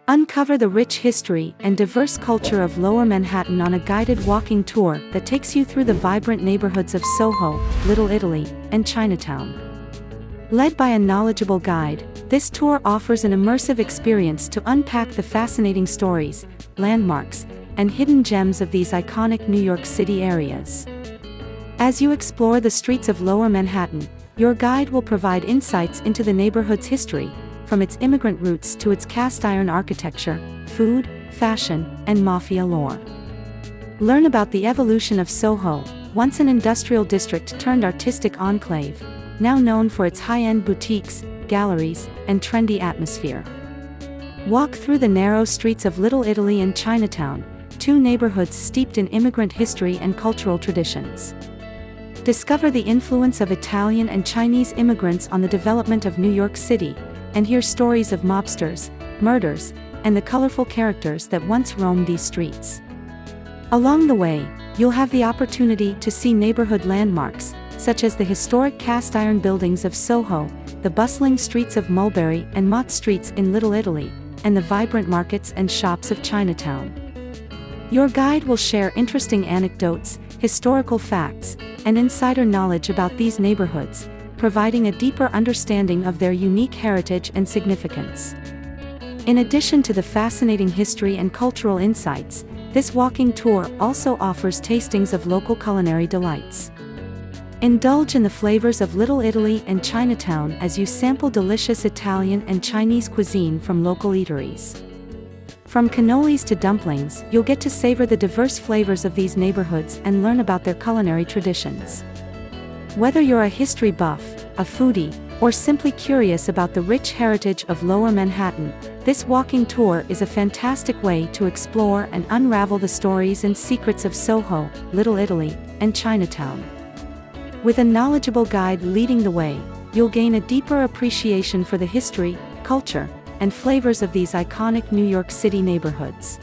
Uncover the rich history and diverse culture of Lower Manhattan on a guided walking tour that takes you through the vibrant neighborhoods of SoHo, Little Italy, and Chinatown. Led by a knowledgeable guide, this tour offers an immersive experience to unpack the fascinating stories, landmarks, and hidden gems of these iconic New York City areas. As you explore the streets of Lower Manhattan, your guide will provide insights into the neighborhood's history, from its immigrant roots to its cast-iron architecture, food, fashion, and mafia lore. Learn about the evolution of SoHo, once an industrial district turned artistic enclave, now known for its high-end boutiques, galleries, and trendy atmosphere. Walk through the narrow streets of Little Italy and Chinatown, two neighborhoods steeped in immigrant history and cultural traditions. Discover the influence of Italian and Chinese immigrants on the development of New York City, and hear stories of mobsters, murders, and the colorful characters that once roamed these streets. Along the way, you'll have the opportunity to see neighborhood landmarks, such as the historic cast-iron buildings of SoHo, the bustling streets of Mulberry and Mott Streets in Little Italy, and the vibrant markets and shops of Chinatown. Your guide will share interesting anecdotes, historical facts, and insider knowledge about these neighborhoods, providing a deeper understanding of their unique heritage and significance. In addition to the fascinating history and cultural insights, this walking tour also offers tastings of local culinary delights. Indulge in the flavors of Little Italy and Chinatown as you sample delicious Italian and Chinese cuisine from local eateries. From cannolis to dumplings, you'll get to savor the diverse flavors of these neighborhoods and learn about their culinary traditions. Whether you're a history buff, a foodie, or simply curious about the rich heritage of Lower Manhattan, this walking tour is a fantastic way to explore and unravel the stories and secrets of SoHo, Little Italy, and Chinatown. With a knowledgeable guide leading the way, you'll gain a deeper appreciation for the history, culture, and flavors of these iconic New York City neighborhoods.